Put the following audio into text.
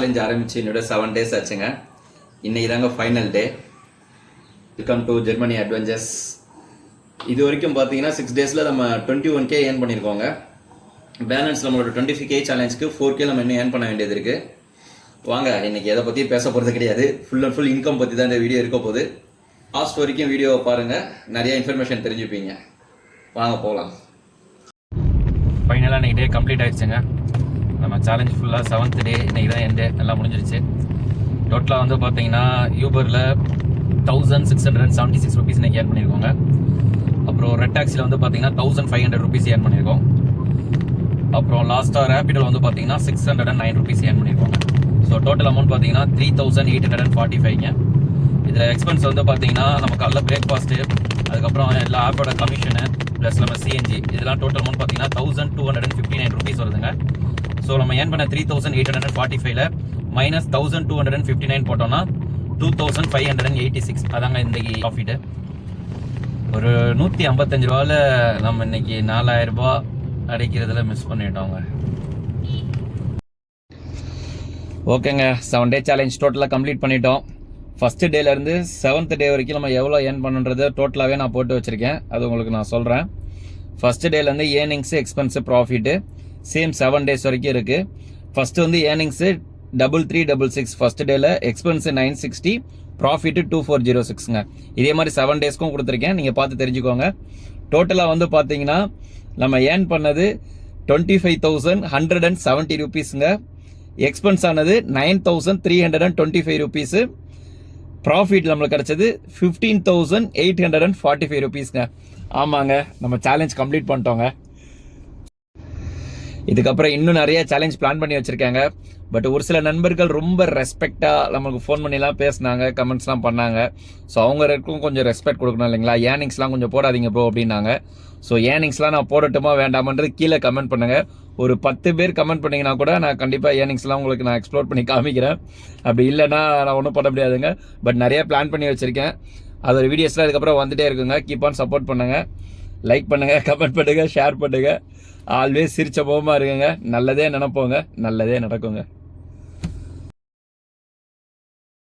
Challenge ஆரம்பிச்சு என்னோட 7 days ஆச்சுங்க. இன்னைக்கு தாங்க final day. Welcome to Germany adventures. இது வரைக்கும் பார்த்தீங்கன்னா 6 daysல நம்ம 21K ஏர்ன் பண்ணியிருக்கோங்க. பேலன்ஸ் நம்மளோட 25K சேலஞ்சுக்கு 4K நம்ம இன்னும் ஏர்ன் பண்ண வேண்டியது இருக்குது. வாங்க, இன்னைக்கு எதை பற்றி பேச போகிறது கிடையாது. ஃபுல் அண்ட் ஃபுல் இன்கம் பற்றி தான் இந்த வீடியோ இருக்க போகுது. லாஸ்ட் வரைக்கும் வீடியோவை பாருங்கள், நிறைய இன்ஃபர்மேஷன் தெரிஞ்சுப்பீங்க. வாங்க போகலாம். ஃபைனலாக இன்றைக்கி டே கம்ப்ளீட் ஆகிடுச்சுங்க. நம்ம சேலஞ்ச் ஃபுல்லாக 7th டே இன்றைக்கி தான் என் டே எல்லாம் முடிஞ்சிருச்சு. டோட்டலாக வந்து பார்த்தீங்கன்னா யூபரில் 1676 ருபீஸ் இன்றைக்கி ஏர்ன் பண்ணியிருக்கோங்க. அப்புறம் ரெட் டாக்ஸியில் வந்து பார்த்தீங்கன்னா 1500 ருபீஸ் ஏர்ன் பண்ணியிருக்கோம். அப்புறம் லாஸ்ட்டாக ரேபிடோவில் வந்து பார்த்தீங்கன்னா 609 ருபீஸ் ஏர்ன் பண்ணியிருக்கோங்க. ஸோ டோட்டல் அமௌண்ட் பார்த்தீங்கன்னா 3845ங்க. இதில் எக்ஸ்பென்ஸ் வந்து பார்த்தீங்கன்னா நம்ம காலைல பிரேக்ஃபாஸ்ட்டு, அதுக்கப்புறம் எல்லா ஆப்போட கமிஷனு ப்ளஸ் நம்ம சிஎன்ஜி, இதெல்லாம் டோட்டல் அமௌண்ட் பார்த்தீங்கன்னா 1259 ருபீஸ் வருதுங்க. ஸோ நம்ம ஏர்ன் பண்ண 3845ல மைனஸ் 1259 போட்டோம்னா 2586, அதாங்க இன்றைக்கி ப்ராஃபிட்டு. ஒரு 155 ரூபாவில் நம்ம இன்னைக்கு 4000 ரூபா அடைக்கிறதுல மிஸ் பண்ணிட்டோங்க. ஓகேங்க, 7 டே சேலஞ்ச் டோட்டலாக கம்ப்ளீட் பண்ணிட்டோம். ஃபஸ்ட்டு டேலேருந்து 7th டே வரைக்கும் நம்ம எவ்வளோ ஏர்ன் பண்ணுறது டோட்டலாகவே நான் போட்டு வச்சுருக்கேன். அது உங்களுக்கு நான் சொல்கிறேன். ஃபஸ்ட்டு டேலேருந்து earnings, expense, profit same 7 days வரைக்கும் இருக்குது. ஃபஸ்ட்டு வந்து ஏர்னிங்ஸு 3366 ஃபஸ்ட்டு டேயில், எக்ஸ்பென்ஸு 960, ப்ராஃபிட்டு 2406ங்க. இதே மாதிரி 7 daysக்கும் கொடுத்துருக்கேன், நீங்கள் பார்த்து தெரிஞ்சுக்கோங்க. டோட்டலாக வந்து பார்த்தீங்கன்னா நம்ம ஏர்ன் பண்ணது 25,170 ருபீஸுங்க. எக்ஸ்பென்ஸ் ஆனது 9,325 ருபீஸு. ப்ராஃபிட் நம்மளுக்கு கிடச்சது 15,845 ருபீஸ்ங்க. ஆமாங்க, நம்ம சேலஞ்ச் கம்ப்ளீட் பண்ணிட்டோங்க. இதுக்கப்புறம் இன்னும் நிறைய சேலஞ்ச் பிளான் பண்ணி வச்சுருக்காங்க. பட் ஒரு சில நண்பர்கள் ரொம்ப ரெஸ்பெக்டாக நம்மளுக்கு ஃபோன் பண்ணிலாம் பேசினாங்க, கமெண்ட்ஸ்லாம் பண்ணாங்க. ஸோ அவங்களுக்கும் கொஞ்சம் ரெஸ்பெக்ட் கொடுக்கணும் இல்லைங்களா. ஏர்னிங்ஸ்லாம் கொஞ்சம் போடாதீங்க ப்ரோ அப்படின்னாங்க. ஸோ ஏர்னிங்ஸ்லாம் நான் போடட்டுமா வேண்டாமன்றது கீழே கமெண்ட் பண்ணுங்கள். ஒரு 10 பேர் கமெண்ட் பண்ணிங்கன்னா கூட நான் கண்டிப்பாக ஏர்னிங்ஸ்லாம் உங்களுக்கு நான் எக்ஸ்ப்ளோர் பண்ணி காமிக்கிறேன். அப்படி இல்லைன்னா நான் ஒன்றும் பண்ண முடியாதுங்க. பட் நிறைய பிளான் பண்ணி வச்சுருக்கேன். அதோட வீடியோஸ்லாம் இதுக்கப்புறம் வந்துகிட்டே இருக்குங்க. கீப் ஆன் சப்போர்ட் பண்ணுங்கள், லைக் பண்ணுங்கள், கமெண்ட் பண்ணுங்கள், ஷேர் பண்ணுங்கள். ஆல்வேஸ் சிரிச்ச போகமாக இருக்குங்க. நல்லதே நினைப்போங்க, நல்லதே நடக்குங்க.